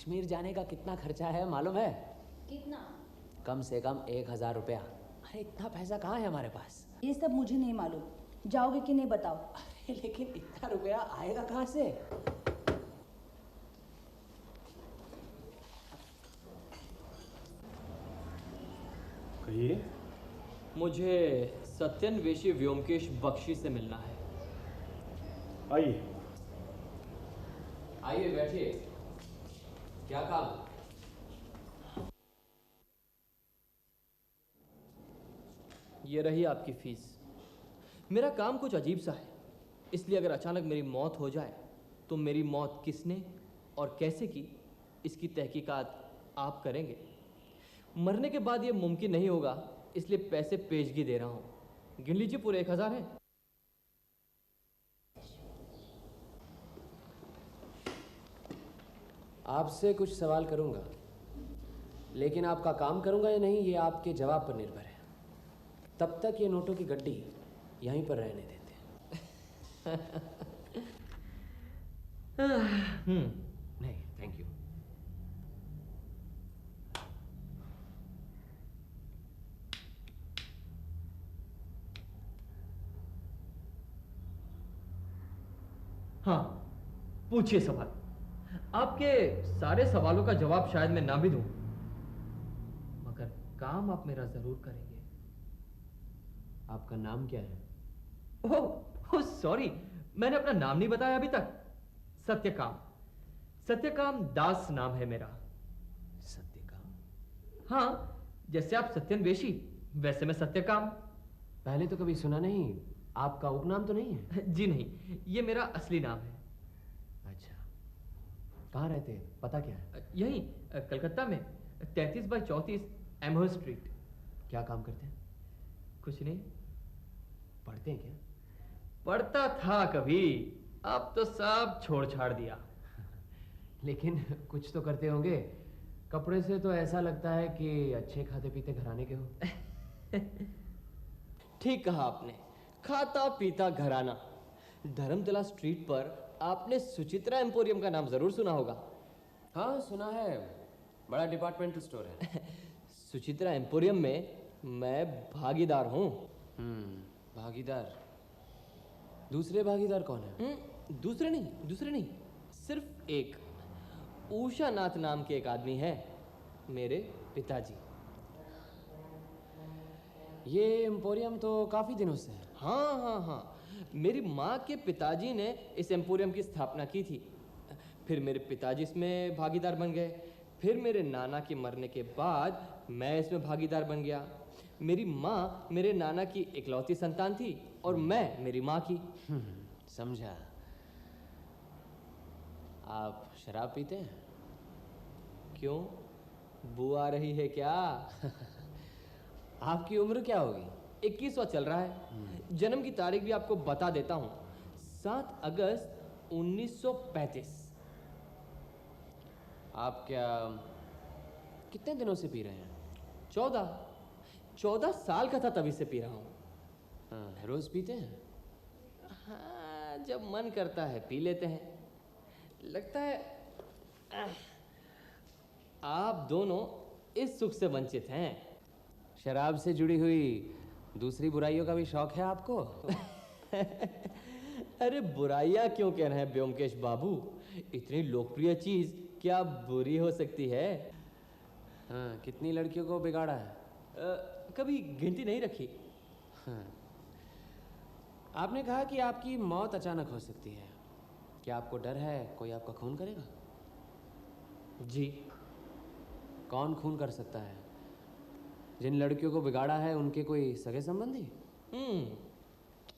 कश्मीर जाने का कितना खर्चा है मालूम है? कितना? कम से कम 1000 रुपया। अरे इतना पैसा कहाँ है हमारे पास? ये सब मुझे नहीं मालूम, जाओगे कि नहीं बताओ। अरे लेकिन इतना रुपया आएगा कहाँ से? कहिए। मुझे सत्यन्वेषी व्योमकेश बख्शी से मिलना है। आइए। आइए बैठिए। क्या काम? ये रही आपकी फीस। मेरा काम कुछ अजीब सा है, इसलिए अगर अचानक मेरी मौत हो जाए तो मेरी मौत किसने और कैसे की, इसकी तहकीकात आप करेंगे। मरने के बाद ये मुमकिन नहीं होगा, इसलिए पैसे पेशगी दे रहा हूं। गिन लीजिए, पूरे 1000 हैं। आपसे कुछ सवाल करूंगा, लेकिन आपका काम करूंगा या नहीं ये आपके जवाब पर निर्भर है। तब तक ये नोटों की गड्डी यहीं पर रहने देते हैं। नहीं, थैंक यू। हाँ, पूछिए सवाल। आपके सारे सवालों का जवाब शायद मैं ना भी दूं, मगर काम आप मेरा जरूर करेंगे। आपका नाम क्या है? ओह सॉरी, मैंने अपना नाम नहीं बताया अभी तक। सत्यकाम, सत्यकाम दास नाम है मेरा। सत्यकाम? हाँ, जैसे आप सत्यन्वेषी, वैसे मैं सत्यकाम। पहले तो कभी सुना नहीं। आपका उपनाम तो नहीं है? जी नहीं, ये मेरा असली नाम है। अच्छा, कहाँ रहते हैं? पता क्या है? यहीं कलकत्ता में 33/34 एमहर स्ट्रीट। क्या काम करते हैं? कुछ नहीं। पढ़ते हैं क्या? पढ़ता था कभी, अब तो सब छोड़ छाड़ दिया। लेकिन कुछ तो करते होंगे। कपड़े से तो ऐसा लगता है कि अच्छे खाते पीते घराने के हो। ठीक कहा आपने, खाता पीता घराना। धर्मतला स्ट्रीट पर आपने सुचित्रा एम्पोरियम का नाम जरूर सुना होगा। हाँ सुना है, बड़ा डिपार्टमेंटल स्टोर है। सुचित्रा एम्पोरियम में मैं भागीदार हूँ। भागीदार? दूसरे भागीदार कौन है? दूसरे नहीं, सिर्फ एक। उषा नाथ नाम के एक आदमी है, मेरे पिताजी। ये एम्पोरियम तो काफी दिनों से है। हाँ, मेरी माँ के पिताजी ने इस एम्पोरियम की स्थापना की थी। फिर मेरे पिताजी इसमें भागीदार बन गए। फिर मेरे नाना के मरने के बाद मैं इसमें भागीदार बन गया। मेरी माँ मेरे नाना की इकलौती संतान थी और मैं मेरी माँ की। समझा। आप शराब पीते हैं? क्यों, बू आ रही है क्या? आपकी उम्र क्या होगी? 21वां चल रहा है। जन्म की तारीख भी आपको बता देता हूँ, 7 अगस्त 1935। आप क्या कितने दिनों से पी रहे हैं? 14 साल का था तभी से पी रहा हूँ। हाँ, रोज पीते हैं? हाँ, जब मन करता है पी लेते हैं। लगता है आप दोनों इस सुख से वंचित हैं। शराब से जुड़ी हुई दूसरी बुराइयों का भी शौक है आपको? अरे बुराइयां क्यों कह रहे हैं व्योमकेश बाबू? इतनी लोकप्रिय चीज क्या बुरी हो सकती है? हाँ, कितनी लड़कियों को बिगाड़ा है? कभी गिनती नहीं रखी। हाँ। आपने कहा कि आपकी मौत अचानक हो सकती है। क्या आपको डर है कोई आपका खून करेगा? जी। कौन खून कर सकता है? जिन लड़कियों को बिगाड़ा है उनके कोई सगे संबंधी?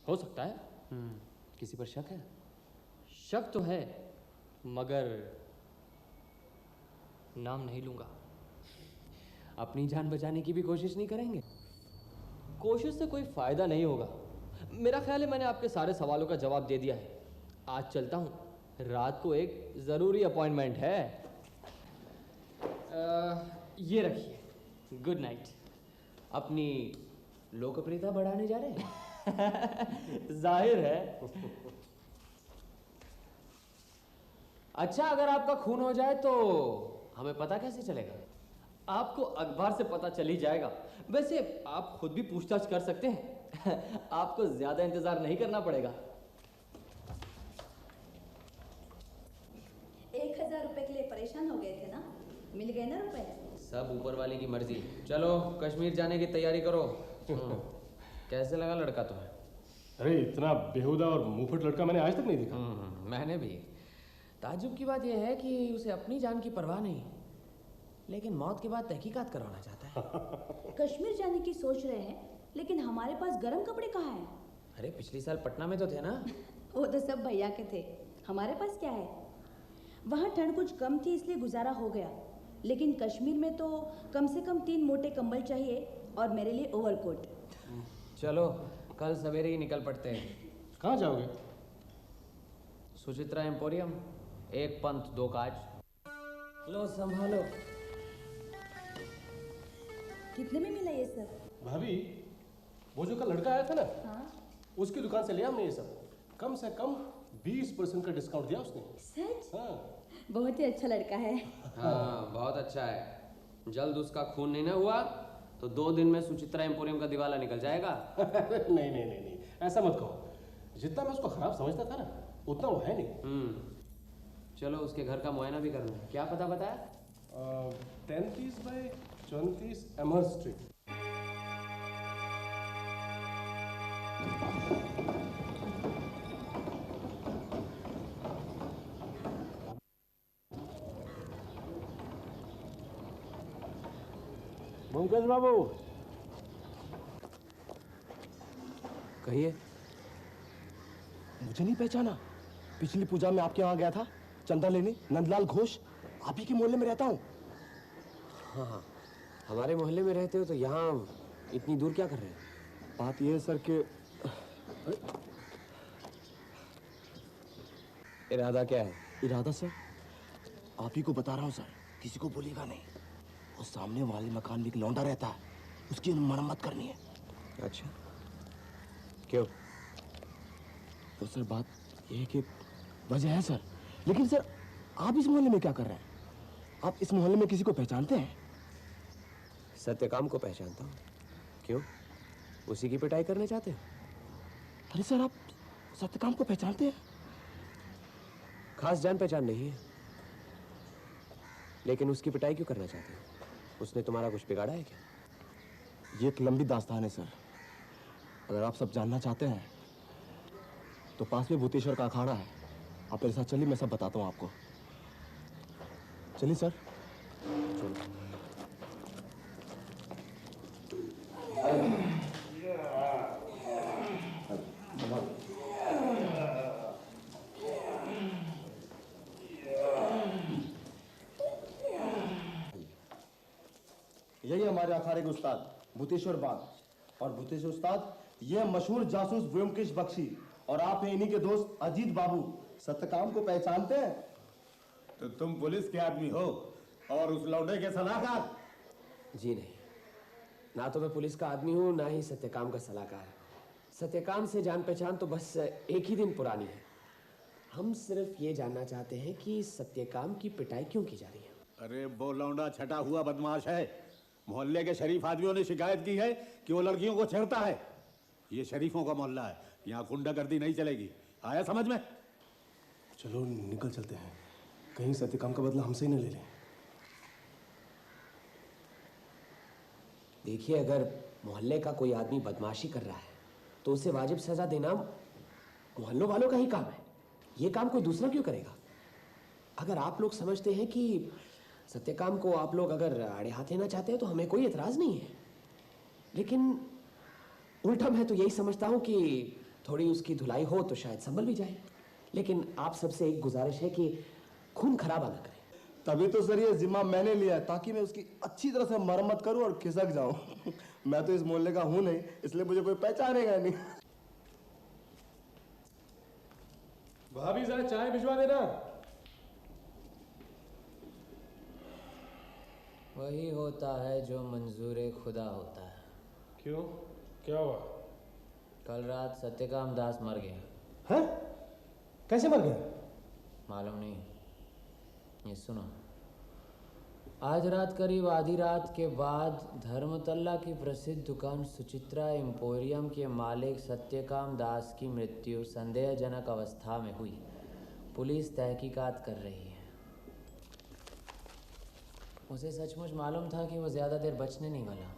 हो सकता है। किसी पर शक है? शक तो है, मगर नाम नहीं लूंगा। अपनी जान बचाने की भी कोशिश नहीं करेंगे? कोशिश से कोई फायदा नहीं होगा। मेरा ख्याल है मैंने आपके सारे सवालों का जवाब दे दिया है। आज चलता हूँ, रात को एक जरूरी अपॉइंटमेंट है। ये रखिए, गुड नाइट। अपनी लोकप्रियता बढ़ाने जा रहे हैं? जाहिर है। अच्छा, अगर आपका खून हो जाए तो हमें पता कैसे चलेगा? आपको अखबार से पता चल ही जाएगा। वैसे आप खुद भी पूछताछ कर सकते हैं। आपको ज्यादा इंतजार नहीं करना पड़ेगा। 1000 रुपए के लिए परेशान हो गए थे ना, मिल गए ना रुपए? सब ऊपर वाले की मर्जी। चलो कश्मीर जाने की तैयारी करो। कैसे लगा लड़का तुम्हें? अरे इतना बेहुदा और मुंहफट लड़का मैंने आज तक नहीं देखा। मैंने भी। ताज्जुब की बात यह है कि उसे अपनी जान की परवाह नहीं, लेकिन मौत के बाद तहकीकात करवाना चाहता है। कश्मीर जाने की सोच रहे हैं, लेकिन हमारे पास गर्म कपड़े कहाँ हैं? अरे पिछली साल पटना में तो थे ना। वो तो सब भैया के थे, हमारे पास क्या है? वहाँ ठंड कुछ कम थी इसलिए गुजारा हो गया, लेकिन कश्मीर में तो कम से कम 3 मोटे कंबल चाहिए और मेरे लिए ओवरकोट। चलो कल सवेरे ही निकल पड़ते हैं। कहाँ जाओगे? सुचित्रा एम्पोरियम, 1 पंथ 2 काज। लो संभालो। कितने में मिला ये सब? भाभी, वो जो कल लड़का आया था ना, हाँ उसकी दुकान से लिया हमने ये सब। कम से कम 20% का डिस्काउंट दिया उसने। सच? हाँ। बहुत ही अच्छा लड़का है। हाँ बहुत अच्छा है। जल्द उसका खून नहीं ना हुआ तो 2 दिन में सुचित्रा एम्पोरियम का दिवाला निकल जाएगा। नहीं, ऐसा मत कहो। जितना मैं उसको खराब समझता था ना, उतना वो है नहीं। चलो उसके घर का मुआयना भी करना है। क्या पता बताया? 33 बाय 34 एमर स्ट्रीट। मुमताज बाबू, कहिए। मुझे नहीं पहचाना? पिछली पूजा में आपके यहाँ गया था चंदा लेने, नंदलाल घोष। आप ही के मोहल्ले में रहता हूँ। हाँ, हमारे मोहल्ले में रहते हो तो यहाँ इतनी दूर क्या कर रहे हैं? बात यह है सर कि इरादा क्या है? इरादा सर, आप ही को बता रहा हूँ सर, किसी को बोलेगा नहीं। वो सामने वाले मकान में एक लौंडा रहता है, उसकी मरम्मत करनी है। अच्छा, क्यों? तो सर बात यह है कि वजह है सर, लेकिन सर आप इस मोहल्ले में क्या कर रहे हैं? आप इस मोहल्ले में किसी को पहचानते हैं? सत्यकाम को पहचानता हूँ। क्यों? उसी की पिटाई करने चाहते हैं? अरे सर, आप सत्यकाम को पहचानते हैं? खास जान पहचान नहीं है, लेकिन उसकी पिटाई क्यों करना चाहते हैं? उसने तुम्हारा कुछ बिगाड़ा है क्या? ये एक लंबी दास्तान है सर। अगर आप सब जानना चाहते हैं तो पास में भूतेश्वर का अखाड़ा है। आप मेरे साथ चलिए, मैं सब बताता हूँ आपको। चलिए सर। चलो। यही हमारे अखाड़े के उस्ताद भूतेश्वर बाग। और भूतेश्वर उस्ताद ये मशहूर जासूस व्योमकेश बख्शी, और आप हैं इन्हीं के दोस्त अजीत बाबू। सत्यकाम को पहचानते हैं? तो तुम पुलिस के आदमी हो और उस लौंडे के सलाहकार? जी नहीं, ना तो मैं पुलिस का आदमी हूँ, ना ही सत्यकाम का सलाहकार। सत्यकाम से जान पहचान तो बस एक ही दिन पुरानी है। हम सिर्फ ये जानना चाहते हैं कि सत्यकाम की पिटाई क्यों की जा रही है। अरे वो लौंडा छटा हुआ बदमाश है। मोहल्ले के शरीफ आदमियों ने शिकायत की है कि वो लड़कियों को छेड़ता है। ये शरीफों का मोहल्ला है, यहाँ गुंडागर्दी नहीं चलेगी। आया समझ में? चलो निकल चलते हैं, कहीं सत्यकाम का बदला हमसे ही न ले लें। देखिए, अगर मोहल्ले का कोई आदमी बदमाशी कर रहा है तो उसे वाजिब सजा देना मोहल्लों वालों का ही काम है। ये काम कोई दूसरा क्यों करेगा? अगर आप लोग समझते हैं कि सत्यकाम को आप लोग अगर आड़े हाथ लेना चाहते हैं तो हमें कोई एतराज नहीं है, लेकिन उल्टा मैं तो यही समझता हूँ कि थोड़ी उसकी धुलाई हो तो शायद संभल भी जाए। लेकिन आप सबसे एक गुजारिश है कि खून खराबा ना करें। तभी तो सर ये जिम्मा मैंने लिया है, ताकि मैं उसकी अच्छी तरह से मरम्मत करूं और खिसक जाऊं। मैं तो इस मोहल्ले का हूं नहीं, इसलिए मुझे कोई पहचानेगा नहीं। भाभी जरा चाय भिजवा देना। वही होता है जो मंजूर खुदा होता है। क्यों, क्या हुआ? कल रात सत्यकाम दास मर गया। हैं? कैसे मर गया? मालूम नहीं, ये सुनो, आज रात करीब आधी रात के बाद धर्मतल्ला की प्रसिद्ध दुकान सुचित्रा एम्पोरियम के मालिक सत्यकाम दास की मृत्यु संदेहजनक अवस्था में हुई। पुलिस तहकीकात कर रही है। उसे सचमुच मालूम था कि वो ज़्यादा देर बचने नहीं वाला,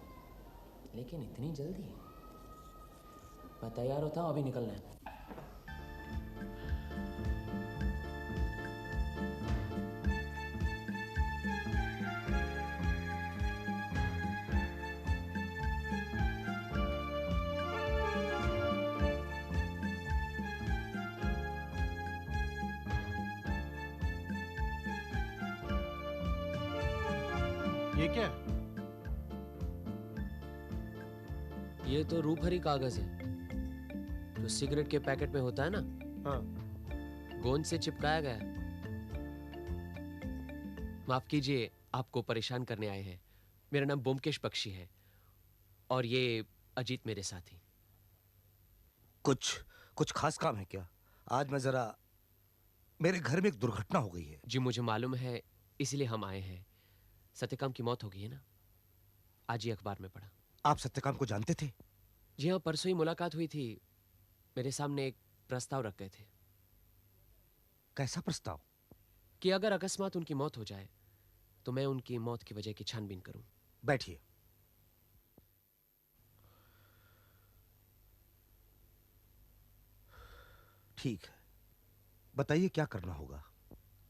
लेकिन इतनी जल्दी। मैं तैयार होता हूँ, अभी निकलना है। ये क्या है? ये तो रूपहरी कागज है जो सिगरेट के पैकेट में होता है ना। हाँ। गोंद से चिपकाया गया है। माफ कीजिए, आपको परेशान करने आए हैं। मेरा नाम ब्योमकेश बख्शी है और ये अजीत मेरे साथी। कुछ खास काम है क्या? आज मैं जरा, मेरे घर में एक दुर्घटना हो गई है। जी मुझे मालूम है, इसलिए हम आए हैं। सत्यकाम की मौत हो गई है ना, आज ही अखबार में पढ़ा। आप सत्यकाम को जानते थे? जी हाँ, परसों ही मुलाकात हुई थी। मेरे सामने एक प्रस्ताव रख गए थे। कैसा प्रस्ताव? कि अगर अकस्मात उनकी मौत हो जाए तो मैं उनकी मौत की वजह की छानबीन करूं। बैठिए। ठीक है, बताइए क्या करना होगा।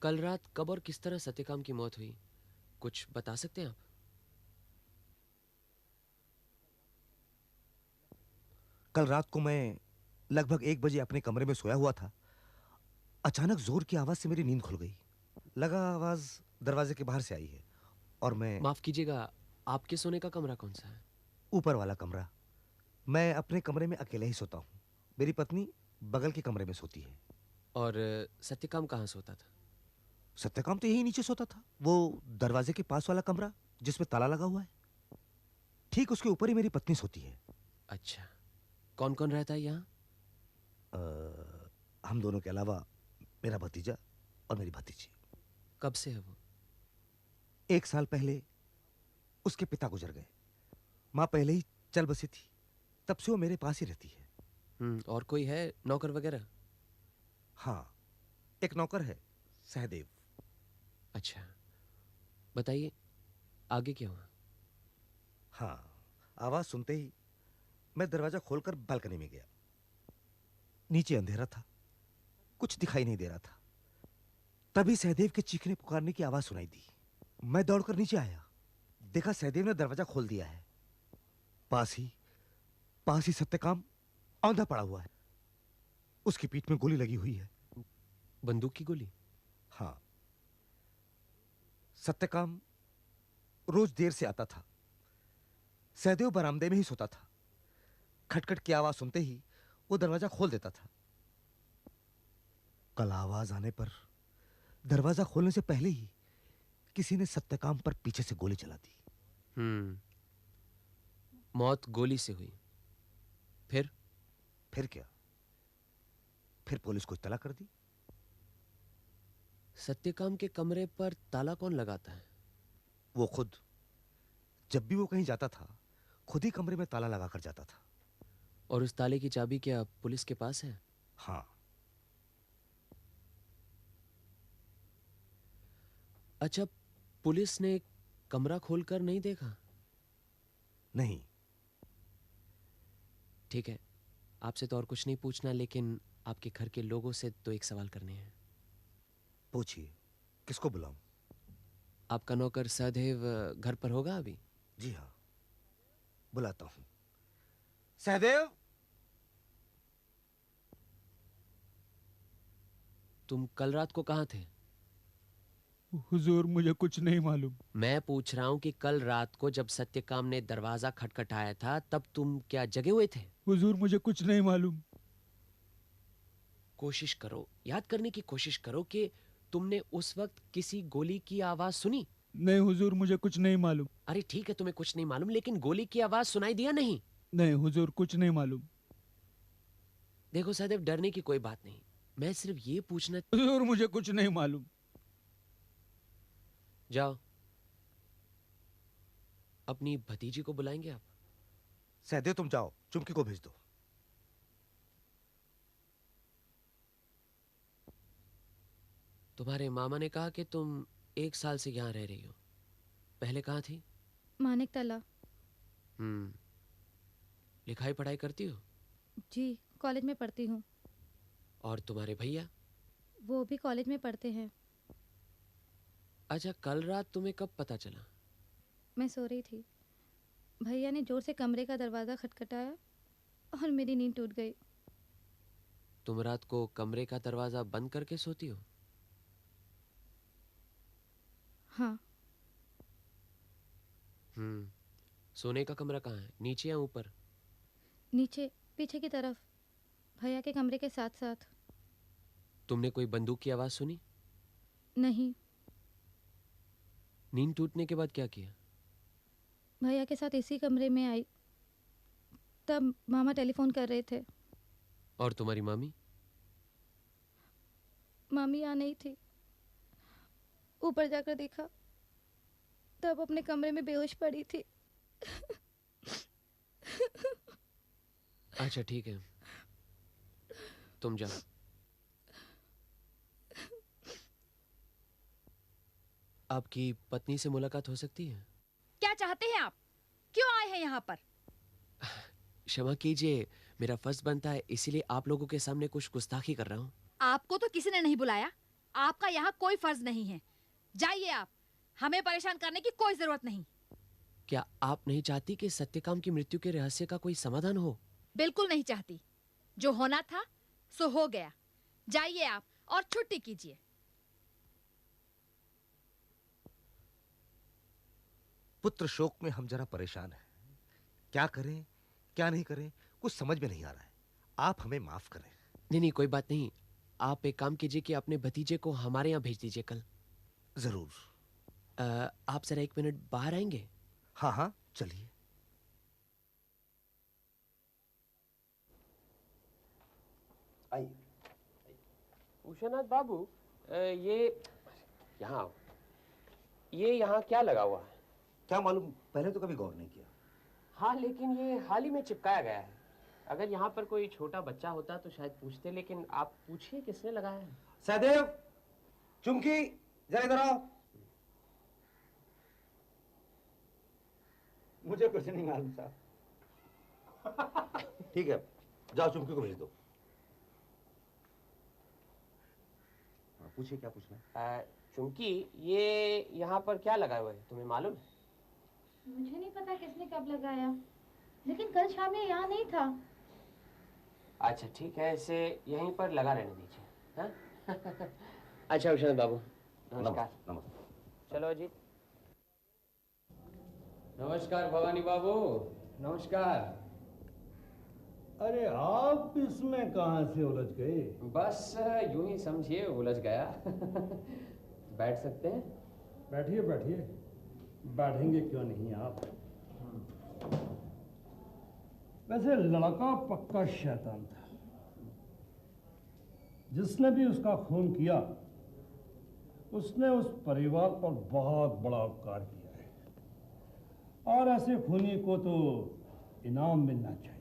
कल रात कब और किस तरह सत्यकाम की मौत हुई, कुछ बता सकते हैं आप? कल रात को मैं लगभग 1 बजे अपने कमरे में सोया हुआ था। अचानक जोर की आवाज से मेरी नींद खुल गई। लगा आवाज दरवाजे के बाहर से आई है और मैं। माफ कीजिएगा, आपके सोने का कमरा कौन सा है? ऊपर वाला कमरा। मैं अपने कमरे में अकेले ही सोता हूँ। मेरी पत्नी बगल के कमरे में सोती है। और सत्यकाम कहाँ सोता था? सत्यकाम तो यही नीचे सोता था, वो दरवाजे के पास वाला कमरा जिसमें ताला लगा हुआ है। ठीक उसके ऊपर ही मेरी पत्नी सोती है। अच्छा, कौन कौन रहता है यहाँ? हम दोनों के अलावा मेरा भतीजा और मेरी भतीजी। कब से है वो? 1 साल पहले उसके पिता गुजर गए। माँ पहले ही चल बसी थी, तब से वो मेरे पास ही रहती है। और कोई है, नौकर वगैरह? हाँ, एक नौकर है, सहदेव। अच्छा, बताइए आगे क्या हुआ? हाँ, आवाज सुनते ही मैं दरवाजा खोलकर बालकनी में गया। नीचे अंधेरा था, कुछ दिखाई नहीं दे रहा था। तभी सहदेव के चीखने पुकारने की आवाज सुनाई दी। मैं दौड़कर नीचे आया, देखा सहदेव ने दरवाजा खोल दिया है। पास ही सत्यकाम औंधा पड़ा हुआ है। उसकी पीठ में गोली लगी हुई है। बंदूक की गोली? हाँ। सत्यकाम रोज देर से आता था। सहदेव बरामदे में ही सोता था। खटखट की आवाज सुनते ही वो दरवाजा खोल देता था। कल आवाज आने पर दरवाजा खोलने से पहले ही किसी ने सत्यकाम पर पीछे से गोली चला दी। मौत गोली से हुई। फिर क्या? फिर पुलिस को इत्तला कर दी। सत्यकाम के कमरे पर ताला कौन लगाता है? वो खुद। जब भी वो कहीं जाता था, खुद ही कमरे में ताला लगाकर जाता था। और उस ताले की चाबी क्या पुलिस के पास है? हाँ। अच्छा, पुलिस ने कमरा खोलकर नहीं देखा? नहीं। ठीक है, आपसे तो और कुछ नहीं पूछना, लेकिन आपके घर के लोगों से तो एक सवाल करने हैं। पूछिए, किसको बुलाऊं? आपका नौकर सहदेव घर पर होगा अभी? जी हाँ, बुलाता हूं। सहदेव! तुम कल रात को कहाँ थे? हुजूर, मुझे कुछ नहीं मालूम। मैं पूछ रहा हूँ कि कल रात को जब सत्यकाम ने दरवाजा खटखटाया था, तब तुम क्या जगे हुए थे? हुजूर, मुझे कुछ नहीं मालूम। कोशिश करो, याद करने की कोशिश करो कि तुमने उस वक्त किसी गोली की आवाज सुनी? नहीं हुजूर, मुझे कुछ नहीं मालूम। अरे ठीक है, तुम्हें कुछ नहीं मालूम, लेकिन गोली की आवाज सुनाई दिया नहीं? नहीं हुजूर, कुछ नहीं मालूम। देखो सहदेव, डरने की कोई बात नहीं, मैं सिर्फ ये पूछना। हुजूर, मुझे कुछ नहीं मालूम। जाओ। अपनी भतीजी को बुलाएंगे आप? सहदेव तुम जाओ, चुमकी को भेज दो। तुम्हारे मामा ने कहा कि तुम 1 साल से यहाँ रह रही हो। पहले कहाँ थी? मानिक तला। लिखाई पढ़ाई करती हो? जी, कॉलेज में पढ़ती हूँ। और तुम्हारे भैया? वो भी कॉलेज में पढ़ते हैं। अच्छा, कल रात तुम्हें कब पता चला? मैं सो रही थी, भैया ने जोर से कमरे का दरवाज़ा खटखटाया और मेरी नींद टूट गई। तुम रात को कमरे का दरवाजा बंद करके सोती हो? हाँ। सोने का कमरा कहाँ है, नीचे या ऊपर? नीचे, पीछे की तरफ, भैया के कमरे के साथ साथ। तुमने कोई बंदूक की आवाज सुनी? नहीं। नींद टूटने के बाद क्या किया? भैया के साथ इसी कमरे में आई, तब मामा टेलीफोन कर रहे थे। और तुम्हारी मामी? मामी यहाँ नहीं थी। ऊपर जाकर देखा, तब अपने कमरे में बेहोश पड़ी थी। अच्छा ठीक है, तुम जाओ। आपकी पत्नी से मुलाकात हो सकती है? क्या चाहते हैं आप? क्यों आए हैं यहाँ पर? क्षमा कीजिए, मेरा फर्ज बनता है, इसीलिए आप लोगों के सामने कुछ गुस्ताखी कर रहा हूँ। आपको तो किसी ने नहीं बुलाया। आपका यहाँ कोई फर्ज नहीं है। जाइए आप, हमें परेशान करने की कोई जरूरत नहीं। क्या आप नहीं चाहती कि सत्यकाम की मृत्यु के रहस्य का कोई समाधान हो? बिल्कुल नहीं चाहती। जो होना था सो हो गया। जाइए आप और छुट्टी कीजिए। पुत्र शोक में हम जरा परेशान हैं। क्या करें क्या नहीं करें कुछ समझ में नहीं आ रहा है। आप हमें माफ करें। नहीं, कोई बात नहीं। आप एक काम कीजिए कि अपने भतीजे को हमारे यहाँ भेज दीजिए कल। जरूर। आप जरा 1 मिनट बाहर आएंगे? हाँ हाँ, चलिए। आइए। उषानाथ बाबू, ये यहाँ क्या लगा हुआ है? क्या मालूम, पहले तो कभी गौर नहीं किया। हाँ, लेकिन ये हाल ही में चिपकाया गया है। अगर यहाँ पर कोई छोटा बच्चा होता तो शायद पूछते, लेकिन आप पूछिए किसने लगाया है। सहदेव, चुमकी, जरा इधर आओ। मुझे कुछ नहीं मालूम साहब। ठीक है, जाओ चुमकी को भेज दो। पूछिए क्या पूछना है। चुमकी, ये यहाँ पर क्या लगा हुआ है, तुम्हें मालूम है? मुझे नहीं पता किसने कब लगाया, लेकिन कल शाम ये यहाँ नहीं था। अच्छा ठीक है, इसे यहीं पर लगा रहने दीजिए। हाँ? अच्छा उषानाथ बाबू, नमस्कार। नमस्कार। चलो अजीत। नमस्कार भवानी बाबू, नमस्कार। अरे आप इसमें कहाँ से उलझ गए? बस यूं ही समझिए, उलझ गया। बैठ सकते हैं? बैठिए बैठिए, बैठेंगे क्यों नहीं आप। वैसे लड़का पक्का शैतान था। जिसने भी उसका खून किया उसने उस परिवार पर बहुत बड़ा उपकार किया है, और ऐसे खूनी को तो इनाम मिलना चाहिए।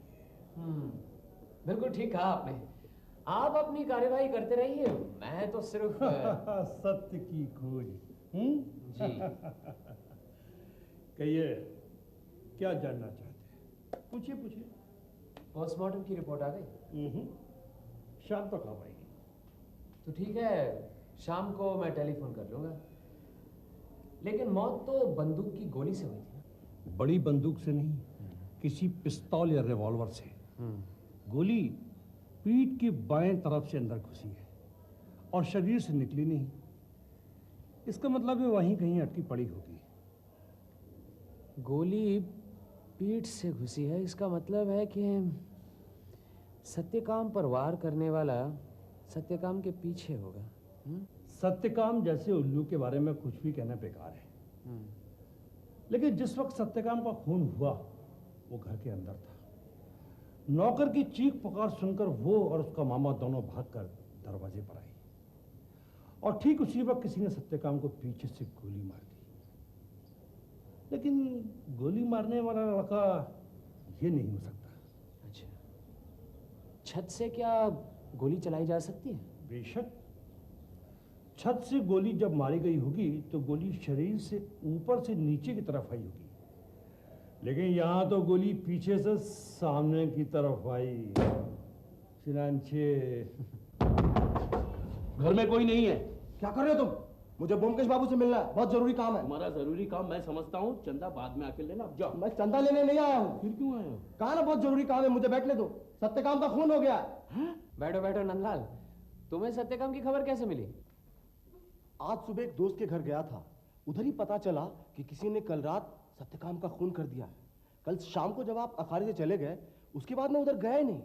बिल्कुल ठीक कहा आपने। आप अपनी कार्यवाही करते रहिए, मैं तो सिर्फ सत्य की खोज। जी। कहिए, क्या जानना चाहते हैं? पूछिए पूछिए। पोस्टमार्टम की रिपोर्ट आ गई? शाम तक आ पाएगी। तो ठीक है, शाम को मैं टेलीफोन कर लूंगा। लेकिन मौत तो बंदूक की गोली से हुई थी ना? बड़ी बंदूक से नहीं, किसी पिस्तौल या रिवॉल्वर से। गोली पीठ की बाएं तरफ से अंदर घुसी है और शरीर से निकली नहीं। इसका मतलब है वहीं कहीं अटकी पड़ी होगी। गोली पीठ से घुसी है, इसका मतलब है कि सत्यकाम पर वार करने वाला सत्यकाम के पीछे होगा। सत्यकाम जैसे उल्लू के बारे में कुछ भी कहना बेकार है। लेकिन जिस वक्त सत्यकाम का खून हुआ वो घर के अंदर था। नौकर की चीख पुकार सुनकर वो और उसका मामा दोनों भागकर दरवाजे पर आए, और ठीक उसी वक्त किसी ने सत्यकाम को पीछे से गोली मार दी। लेकिन गोली मारने वाला लड़का ये नहीं हो सकता। अच्छा, छत से क्या गोली चलाई जा सकती है? बेशक, छत से गोली जब मारी गई होगी तो गोली शरीर से ऊपर से नीचे की तरफ आई होगी, लेकिन यहाँ तो गोली पीछे से सामने की तरफ आई। चिरांचे, घर में कोई नहीं है। क्या कर रहे हो तुम? मुझे ब्योमकेश बाबू से मिलना है, बहुत जरूरी काम है। तुम्हारा जरूरी काम मैं समझता हूँ, चंदा बाद में आके लेना। अब जाओ। मैं चंदा लेने नहीं आया हूँ। फिर क्यों आए हो? कहा ना बहुत जरूरी काम है, मुझे बैठने दो। सत्यकाम का खून हो गया है। बैठो बैठो नंदलाल, तुम्हें सत्यकाम की खबर कैसे मिली? आज सुबह एक दोस्त के घर गया था, उधर ही पता चला कि किसी ने कल रात सत्यकाम का खून कर दिया है। कल शाम को जब आप अखाड़े से चले गए, उसके बाद मैं उधर गया ही नहीं।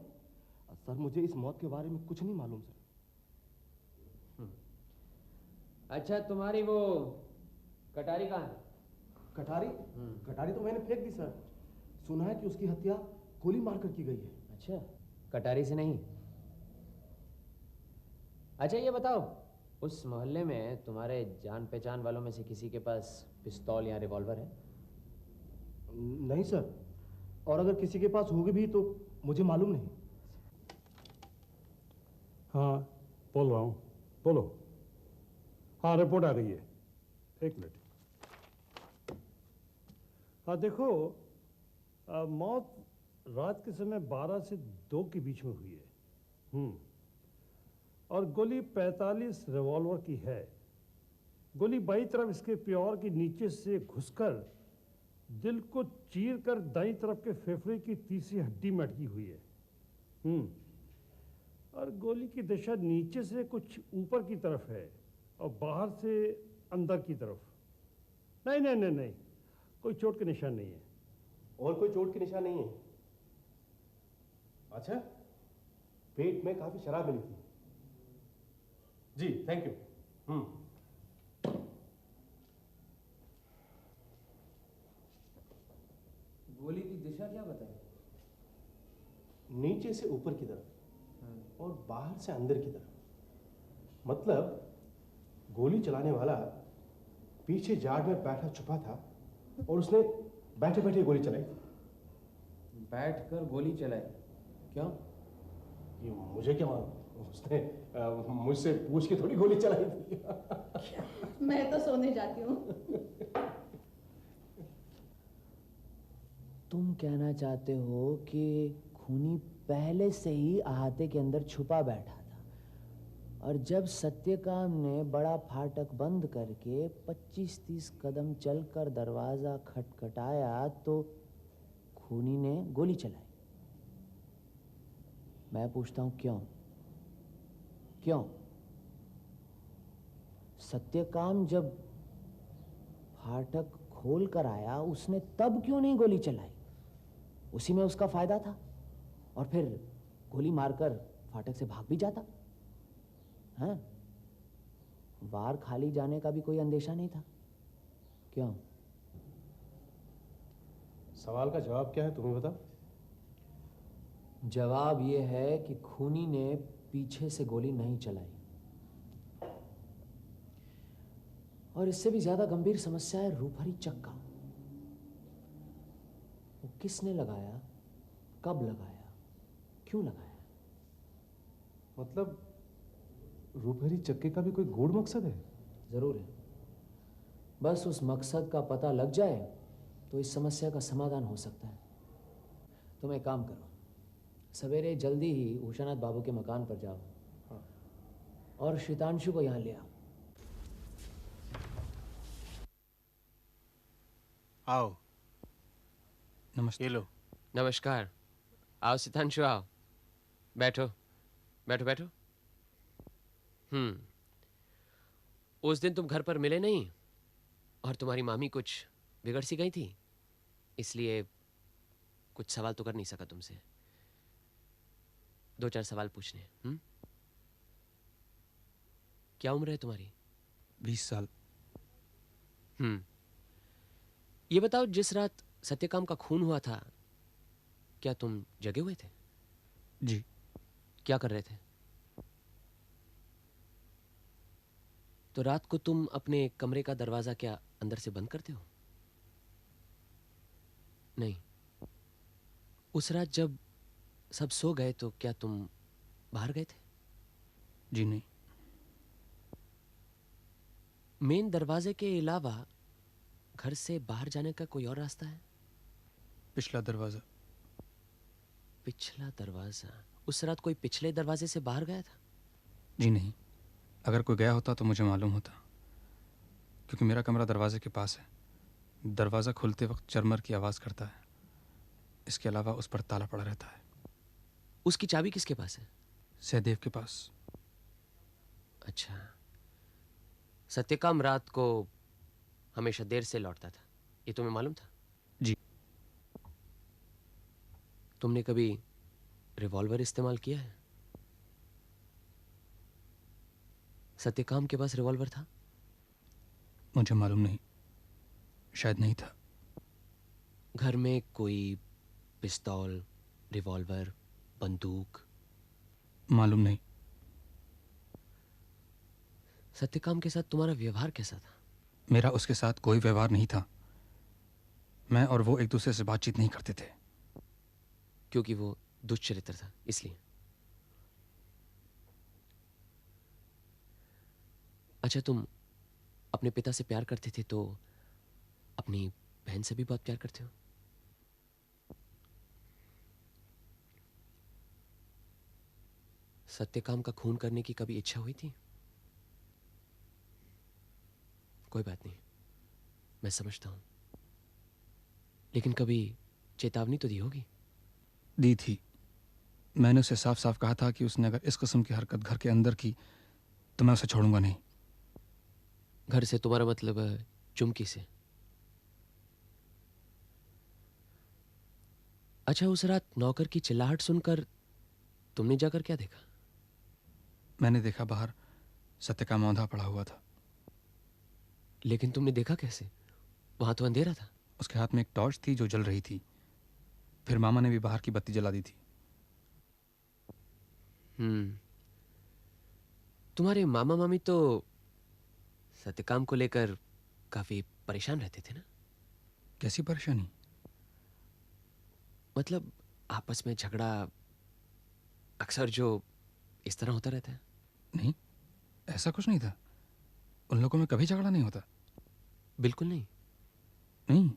सर, मुझे इस मौत के बारे में कुछ नहीं मालूम सर। अच्छा, तुम्हारी वो कटारी कहाँ है? कटारी? कटारी तो मैंने फेंक दी सर। सुना है कि उसकी हत्या गोली मारकर की गई है। अच्छा, कटारी से नहीं। अच्छा ये बताओ, उस मोहल्ले में तुम्हारे जान पहचान वालों में से किसी के पास पिस्तौल या रिवॉल्वर है? नहीं सर, और अगर किसी के पास होगी भी तो मुझे मालूम नहीं। हाँ बोल रहा हूँ, बोलो। हाँ रिपोर्ट आ गई है, एक मिनट। हाँ देखो, मौत रात के समय 12 से 2 के बीच में हुई है। और गोली 45 रिवॉल्वर की है। गोली बाई तरफ इसके प्योर के नीचे से घुसकर दिल को चीर कर दाईं तरफ के फेफड़े की तीसरी हड्डी में अटकी हुई है। और गोली की दिशा नीचे से कुछ ऊपर की तरफ है और बाहर से अंदर की तरफ। नहीं नहीं नहीं नहीं, कोई चोट के निशान नहीं है। और कोई चोट के निशान नहीं है? अच्छा, पेट में काफी शराब मिली थी। जी थैंक यू। गोली की दिशा क्या बताई? नीचे से ऊपर की तरफ और बाहर से अंदर की तरफ। मतलब गोली चलाने वाला पीछे जाड़ में बैठा छुपा था और उसने बैठे बैठे गोली चलाई थी। बैठकर गोली चलाई? क्यों? ये मुझे क्या मालूम, उसने मुझसे पूछ के थोड़ी गोली चलाई थी। मैं तो सोने जाती हूँ। तुम कहना चाहते हो कि खूनी पहले से ही अहाते के अंदर छुपा बैठा था और जब सत्यकाम ने बड़ा फाटक बंद करके 25-30 कदम चलकर दरवाजा खटखटाया तो खूनी ने गोली चलाई। मैं पूछता हूं क्यों? क्यों? सत्यकाम जब फाटक खोल कर आया उसने तब क्यों नहीं गोली चलाई? उसी में उसका फायदा था और फिर गोली मारकर फाटक से भाग भी जाता। हाँ, वार खाली जाने का भी कोई अंदेशा नहीं था। क्यों? सवाल का जवाब क्या है, तुम्हें बताओ। जवाब यह है कि खूनी ने पीछे से गोली नहीं चलाई। और इससे भी ज्यादा गंभीर समस्या है रूपहरी चक्का। वो किसने लगाया, कब लगाया, क्यों लगाया? मतलब रूपहरी चक्के का भी कोई गूढ़ मकसद है? जरूर है। बस उस मकसद का पता लग जाए तो इस समस्या का समाधान हो सकता है। तुम एक काम करो, सवेरे जल्दी ही उषानाथ बाबू के मकान पर जाओ। हाँ। और शीतांशु को यहाँ ले आओ। आओ। नमस्ते। ये लो। नमस्कार। आओ सितांशु, आओ, बैठो बैठो बैठो। उस दिन तुम घर पर मिले नहीं और तुम्हारी मामी कुछ बिगड़ सी गई थी, इसलिए कुछ सवाल तो कर नहीं सका तुमसे। 2-4 सवाल पूछने। क्या उम्र है तुम्हारी? 20 साल। ये बताओ, जिस रात सत्यकाम का खून हुआ था क्या तुम जगे हुए थे? जी। क्या कर रहे थे? तो रात को तुम अपने कमरे का दरवाजा क्या अंदर से बंद करते हो? नहीं, उस रात जब सब सो गए तो क्या तुम बाहर गए थे? जी नहीं। मेन दरवाजे के अलावा घर से बाहर जाने का कोई और रास्ता है? पिछला दरवाज़ा। पिछला दरवाजा? उस रात कोई पिछले दरवाजे से बाहर गया था? जी नहीं, अगर कोई गया होता तो मुझे मालूम होता, क्योंकि मेरा कमरा दरवाजे के पास है। दरवाज़ा खुलते वक्त चरमर की आवाज़ करता है, इसके अलावा उस पर ताला पड़ा रहता है। उसकी चाबी किसके पास है? सहदेव के पास। अच्छा, सत्यकाम रात को हमेशा देर से लौटता था, ये तुम्हें मालूम था? जी। तुमने कभी रिवॉल्वर इस्तेमाल किया है? सत्यकाम के पास रिवॉल्वर था? मुझे मालूम नहीं, शायद नहीं था। घर में कोई पिस्तौल, रिवॉल्वर, बंदूक? मालूम नहीं। सत्यकाम के साथ तुम्हारा व्यवहार कैसा था? मेरा उसके साथ कोई व्यवहार नहीं था। मैं और वो एक दूसरे से बातचीत नहीं करते थे। क्योंकि वो दुष्चरित्र था, इसलिए। अच्छा, तुम अपने पिता से प्यार करते थे तो अपनी बहन से भी बहुत प्यार करते हो? सत्यकाम का खून करने की कभी इच्छा हुई थी? कोई बात नहीं, मैं समझता हूं, लेकिन कभी चेतावनी तो दी होगी? दी थी। मैंने उसे साफ साफ कहा था कि उसने अगर इस किस्म की हरकत घर के अंदर की तो मैं उसे छोड़ूंगा नहीं। घर से तुम्हारा मतलब चुमकी से? अच्छा, उस रात नौकर की चिल्लाहट सुनकर तुमने जाकर क्या देखा? मैंने देखा बाहर सत्यकाम औंधा पड़ा हुआ था। लेकिन तुमने देखा कैसे? वहां तो अंधेरा था। उसके हाथ में एक टॉर्च थी जो जल रही थी। फिर मामा ने भी बाहर की बत्ती जला दी थी। तुम्हारे मामा मामी तो सत्यकाम को लेकर काफी परेशान रहते थे ना? कैसी परेशानी? मतलब आपस में झगड़ा अक्सर जो इस तरह होता रहता है। नहीं, ऐसा कुछ नहीं था। उन लोगों में कभी झगड़ा नहीं होता। बिल्कुल नहीं? नहीं,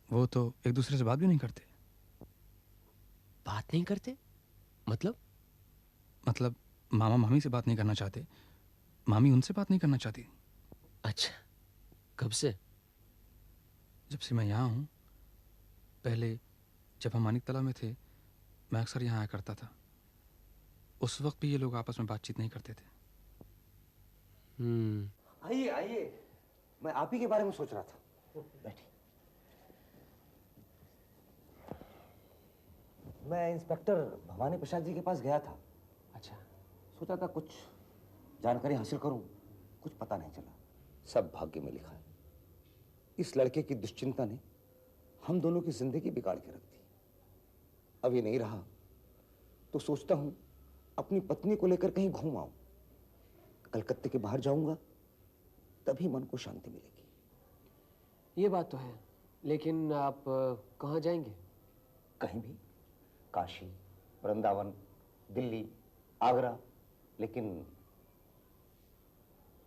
वो तो एक दूसरे से बात भी नहीं करते। बात नहीं करते? मतलब मामा मामी से बात नहीं करना चाहते, मामी उनसे बात नहीं करना चाहती। अच्छा, कब से? जब से मैं यहाँ हूँ। पहले जब हम मानिक तला में थे, मैं अक्सर यहाँ आया करता था। उस वक्त भी ये लोग आपस में बातचीत नहीं करते थे। आइए आइए, मैं आप ही के बारे में सोच रहा था। बैठिए। मैं इंस्पेक्टर भवानी प्रसाद जी के पास गया था। अच्छा। सोचा था कुछ जानकारी हासिल करूं, कुछ पता नहीं चला। सब भाग्य में लिखा है। इस लड़के की दुश्चिंता ने हम दोनों की जिंदगी बिगाड़ के रख दी। अब ये नहीं रहा तो सोचता हूं अपनी पत्नी को लेकर कहीं घूम आऊं। कलकत्ते के बाहर जाऊंगा, तभी मन को शांति मिलेगी। ये बात तो है, लेकिन आप कहाँ जाएंगे? कहीं भी, काशी, वृंदावन, दिल्ली, आगरा, लेकिन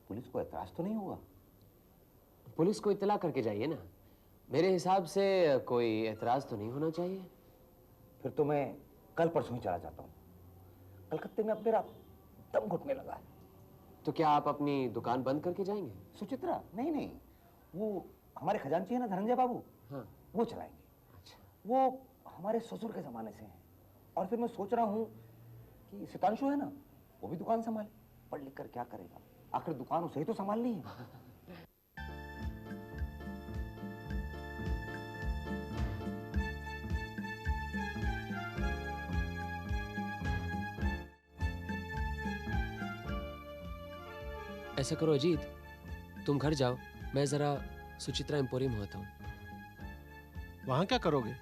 पुलिस को एतराज तो नहीं होगा? पुलिस को इत्तला करके जाइए ना। मेरे हिसाब से कोई एतराज तो नहीं होना चाहिए। फिर तो मैं कल परसों ही चला जाता हूँ। कलकत्ते में अब मेरा दम घुटने लगा है। तो क्या आप अपनी दुकान बंद करके जाएंगे? सुचित्रा? नहीं नहीं, वो हमारे खजांची है ना धनंजय बाबू, हाँ, वो चलाएंगे। अच्छा। वो हमारे ससुर के जमाने से हैं। और फिर मैं सोच रहा हूँ कि सितांशु है ना, वो भी दुकान संभाले। पढ़ लिख कर क्या करेगा, आखिर दुकान उसे ही तो संभालनी है। ऐसा करो अजीत, तुम घर जाओ, मैं जरा सुचित्रा एम्पोरियम होता हूँ। वहां क्या करोगे?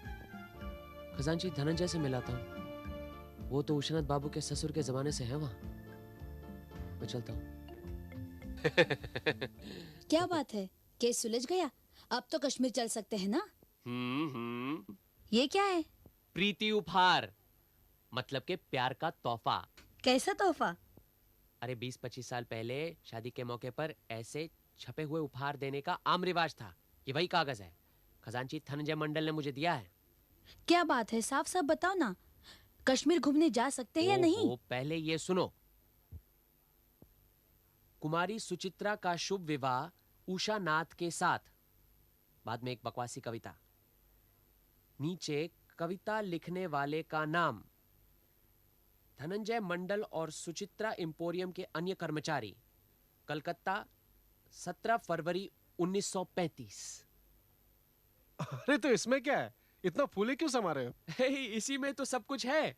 खजांची धनंजय से मिलाता हूँ। वो तो उशनाथ बाबू के ससुर के जमाने से है वहां। मैं चलता हूँ। क्या बात है, केस सुलझ गया? अब तो कश्मीर चल सकते हैं ना? ये क्या है? प्रीति उपहार, मतलब के प्यार का तोहफा। कैसा तोहफा? अरे 20-25 साल पहले शादी के मौके पर ऐसे छपे हुए उपहार देने का आम रिवाज था। ये वही कागज है, खजांची धनंजय मंडल ने मुझे दिया है। क्या बात है, साफ साफ बताओ ना, कश्मीर घूमने जा सकते हैं या नहीं? पहले ये सुनो। कुमारी सुचित्रा का शुभ विवाह उषा नाथ के साथ। बाद में एक बकवासी कविता, नीचे कविता लिखने वाले का नाम, धनंजय मंडल और सुचित्रा एम्पोरियम के अन्य कर्मचारी, कलकत्ता 17 फरवरी 1935। अरे तो इसमें क्या है, इतना फूले क्यों समा रहे हो? इसी में तो सब कुछ है।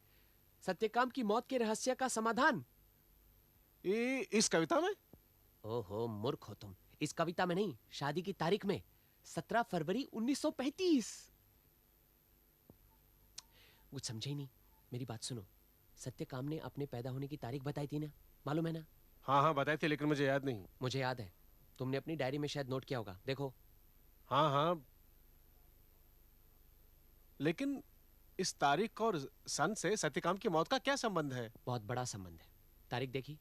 सत्यकाम की मौत के रहस्य का समाधान इस कविता में? ओहो मूर्ख हो तुम, इस कविता में नहीं, शादी की तारीख में, 17 फरवरी 1935। कुछ समझे ही नहीं। मेरी बात सुनो, सत्यकाम ने अपने पैदा होने की तारीख बताई थी ना, मालूम है ना? हाँ हाँ बताई थी, लेकिन मुझे याद नहीं। मुझे याद है, तुमने अपनी डायरी में शायद नोट किया होगा, देखो। हाँ हाँ, लेकिन इस तारीख और सन से सत्यकाम की मौत का क्या संबंध है? बहुत बड़ा संबंध है। तारीख देखी?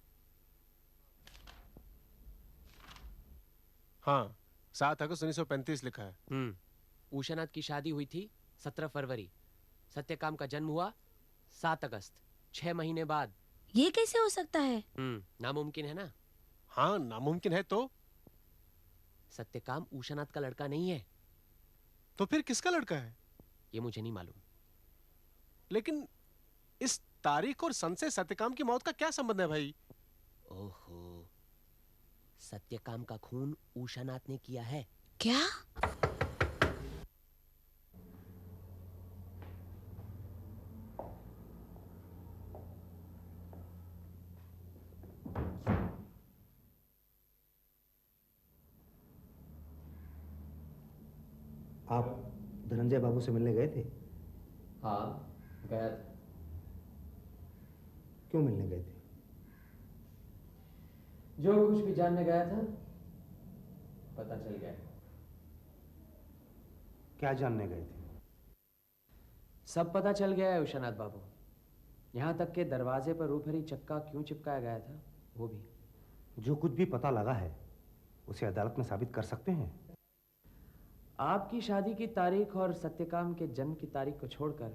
हाँ, 7 अगस्त 1935 लिखा है। उषानाथ की शादी हुई थी 17 फरवरी, सत्यकाम का जन्म हुआ 7 अगस्त, 6 महीने बाद। ये कैसे हो सकता है? नामुमकिन है ना? हाँ नामुमकिन है। तो सत्यकाम उषानाथ का लड़का नहीं है। तो फिर किसका लड़का है? ये मुझे नहीं मालूम। लेकिन इस तारीख और सन से सत्यकाम की मौत का क्या संबंध है भाई? ओहो, सत्यकाम का खून उषानाथ ने किया है। क्या? आप धनंजय बाबू से मिलने गए थे? हाँ गया था। क्यों मिलने गए थे? जो कुछ भी जानने गया था पता चल गया। क्या जानने गए थे? सब पता चल गया है उषानाथ बाबू, यहाँ तक के दरवाजे पर रूपहरी चक्का क्यों चिपकाया गया था वो भी। जो कुछ भी पता लगा है उसे अदालत में साबित कर सकते हैं? आपकी शादी की तारीख और सत्यकाम के जन्म की तारीख को छोड़कर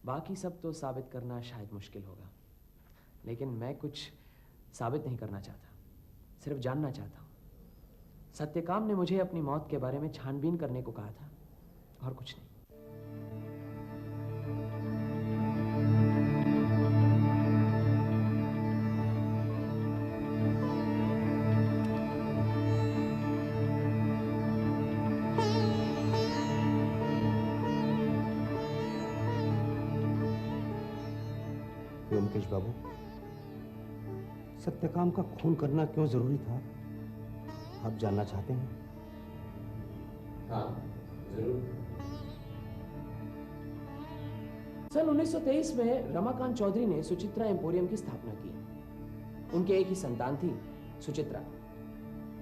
बाकी सब तो साबित करना शायद मुश्किल होगा, लेकिन मैं कुछ साबित नहीं करना चाहता, सिर्फ जानना चाहता हूँ। सत्यकाम ने मुझे अपनी मौत के बारे में छानबीन करने को कहा था, और कुछ नहीं। व्योमकेश बाबू, सत्यकाम का खून करना क्यों जरूरी था, आप जानना चाहते हैं? हाँ जरूर। सन 1923 में रमाकांत चौधरी ने सुचित्रा एम्पोरियम की स्थापना की। उनके एक ही संतान थी, सुचित्रा।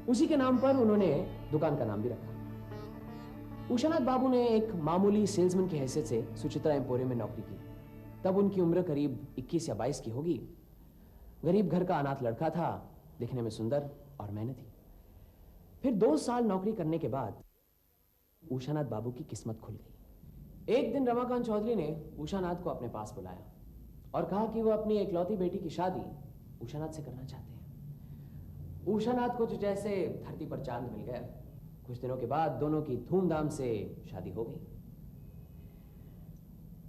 उसी के नाम पर उन्होंने दुकान का नाम भी रखा। उषानाथ बाबू ने एक मामूली सेल्समैन की हैसियत से सुचित्रा एम्पोरियम में नौकरी की। तब उनकी उम्र करीब 21 या 22 की होगी। गरीब घर का अनाथ लड़का था, दिखने में सुंदर और मेहनती। फिर 2 साल नौकरी करने के बाद उषानाथ बाबू की किस्मत खुल गई। एक दिन रमाकांत चौधरी ने उषानाथ को अपने पास बुलाया और कहा कि वो अपनी इकलौती बेटी की शादी उषानाथ से करना चाहते हैं। उषानाथ को तो जैसे धरती पर चांद मिल गया। कुछ दिनों के बाद दोनों की धूमधाम से शादी हो गई।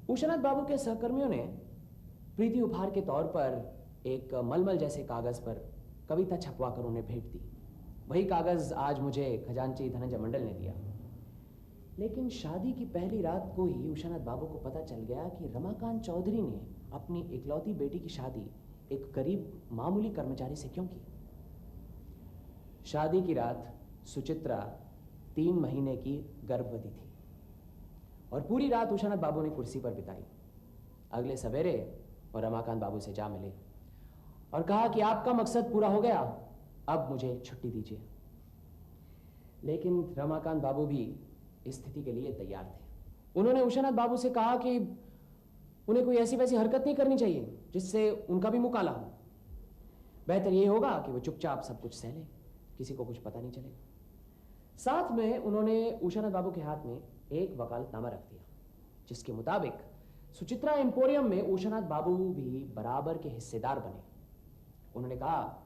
उषानाथ बाबू के सहकर्मियों ने प्रीति उपहार के तौर पर एक मलमल जैसे कागज पर कविता छपवाकर उन्हें भेंट दी। वही कागज आज मुझे खजांची धनंजय मंडल ने दिया। लेकिन शादी की पहली रात को ही उषानाथ बाबू को पता चल गया कि रमाकांत चौधरी ने अपनी इकलौती बेटी की शादी एक गरीब मामूली कर्मचारी से क्यों की। शादी की रात सुचित्रा 3 महीने की गर्भवती थी और पूरी रात उषानाथ बाबू ने कुर्सी पर बिताई। अगले सवेरे और रमाकांत बाबू से जा मिले और कहा कि आपका मकसद पूरा हो गया, अब मुझे छुट्टी दीजिए। लेकिन रमाकांत बाबू भी इस स्थिति के लिए तैयार थे। उन्होंने उषानाथ बाबू से कहा कि उन्हें कोई ऐसी वैसी हरकत नहीं करनी चाहिए जिससे उनका भी मुंह काला हो। बेहतर ये होगा कि वो चुपचाप सब कुछ सह ले, किसी को कुछ पता नहीं चलेगा। साथ में उन्होंने उषानाथ बाबू के हाथ में एक वकालतनामा रख दिया, जिसके मुताबिक सुचित्रा एम्पोरियम में उषानाथ बाबू भी बराबर के हिस्सेदार बने। उन्होंने कहा,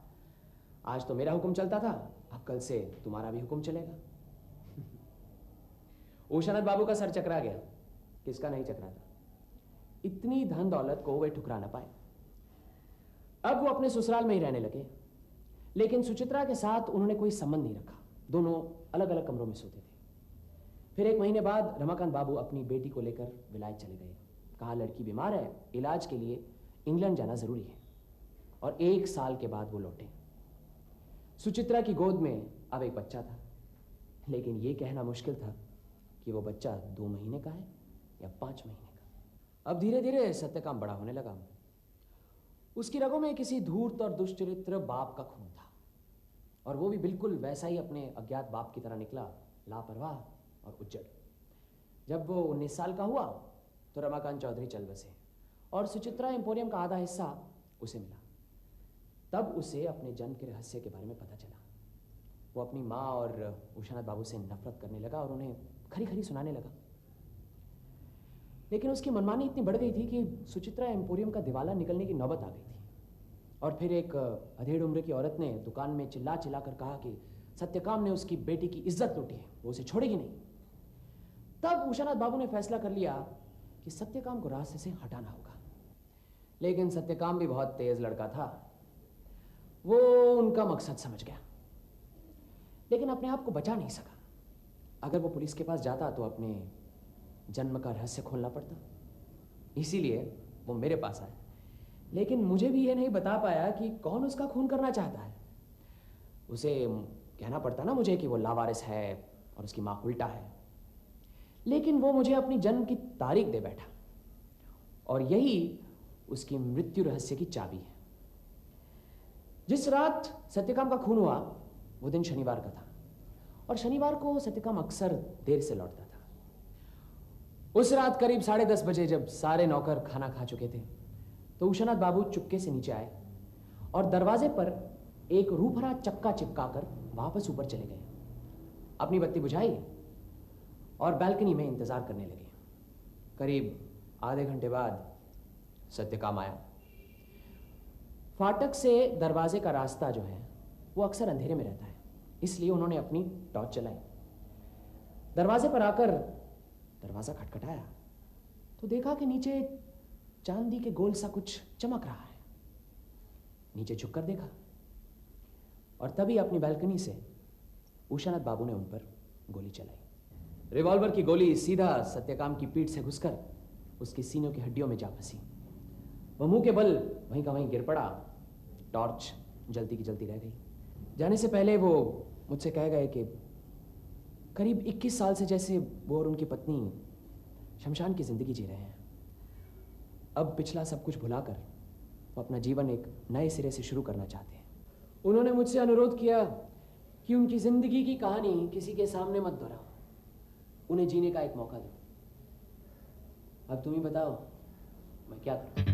आज तो मेरा हुक्म चलता था, अब कल से तुम्हारा भी हुक्म चलेगा। उषानाथ बाबू का सर चकरा गया। किसका नहीं चकरा था? इतनी धन दौलत को वे ठुकरा ना पाए। अब वो अपने ससुराल में ही रहने लगे, लेकिन सुचित्रा के साथ उन्होंने कोई संबंध नहीं रखा। दोनों अलग अलग कमरों में सोते थे। फिर 1 महीने बाद रमाकांत बाबू अपनी बेटी को लेकर विलायत चले गए। कहा, लड़की बीमार है, इलाज के लिए इंग्लैंड जाना जरूरी है। और 1 साल के बाद वो लौटे। सुचित्रा की गोद में अब एक बच्चा था, लेकिन ये कहना मुश्किल था कि वो बच्चा 2 महीने का है या 5 महीने का। अब धीरे धीरे सत्यकाम बड़ा होने लगा। उसकी रगों में किसी धूर्त और दुष्चरित्र बाप का खून था, और वो भी बिल्कुल वैसा ही अपने अज्ञात बाप की तरह निकला, लापरवाह और उज्जड़। जब वो 19 साल का हुआ तो रमाकांत चौधरी चल बसे और सुचित्रा एम्पोरियम का आधा हिस्सा उसे मिला। तब उसे अपने जन्म के रहस्य के बारे में पता चला। वो अपनी माँ और उषानाथ बाबू से नफरत करने लगा और उन्हें खरी खरी सुनाने लगा। लेकिन उसकी मनमानी इतनी बढ़ गई थी कि सुचित्रा एम्पोरियम का दिवाला निकलने की नौबत आ गई थी। और फिर एक अधेड़ उम्र की औरत ने दुकान में चिल्ला चिल्ला कर कहा कि सत्यकाम ने उसकी बेटी की इज्जत लूटी है, वो उसे छोड़ेगी नहीं। तब उषानाथ बाबू ने फैसला कर लिया कि सत्यकाम को रास्ते से हटाना होगा। लेकिन सत्यकाम भी बहुत तेज लड़का था। वो उनका मकसद समझ गया, लेकिन अपने आप को बचा नहीं सका। अगर वो पुलिस के पास जाता तो अपने जन्म का रहस्य खोलना पड़ता। इसीलिए वो मेरे पास आया, लेकिन मुझे भी ये नहीं बता पाया कि कौन उसका खून करना चाहता है। उसे कहना पड़ता ना मुझे कि वो लावारिस है और उसकी माँ उल्टा है। लेकिन वो मुझे अपनी जन्म की तारीख दे बैठा, और यही उसकी मृत्यु रहस्य की चाबी है। जिस रात सत्यकाम का खून हुआ वो दिन शनिवार का था, और शनिवार को सत्यकाम अक्सर देर से लौटता था। उस रात करीब 10:30 बजे जब सारे नौकर खाना खा चुके थे तो उषानाथ बाबू चुपके से नीचे आए और दरवाजे पर एक रूपहरा चक्का चिपकाकर वापस ऊपर चले गए। अपनी बत्ती बुझाई और बालकनी में इंतजार करने लगे। करीब आधे घंटे बाद सत्यकाम आया। फाटक से दरवाजे का रास्ता जो है वो अक्सर अंधेरे में रहता है, इसलिए उन्होंने अपनी टॉर्च चलाई। दरवाजे पर आकर दरवाजा खटखटाया तो देखा कि नीचे चांदी के गोल सा कुछ चमक रहा है। नीचे झुककर देखा और तभी अपनी बालकनी से उषानाथ बाबू ने उन पर गोली चलाई। रिवॉल्वर की गोली सीधा सत्यकाम की पीठ से घुसकर उसकी सीनों की हड्डियों में जा फंसी। वह मुंह के बल वहीं का वहीं गिर पड़ा। टॉर्च जलती की जलती रह गई। जाने से पहले वो मुझसे कह गए कि करीब 21 साल से जैसे वो और उनकी पत्नी शमशान की जिंदगी जी रहे हैं। अब पिछला सब कुछ भुलाकर वो अपना जीवन एक नए सिरे से शुरू करना चाहते हैं। उन्होंने मुझसे अनुरोध किया कि उनकी जिंदगी की कहानी किसी के सामने मत दोहराओ, उन्हें जीने का एक मौका दो। अब तुम ही बताओ मैं क्या करूं?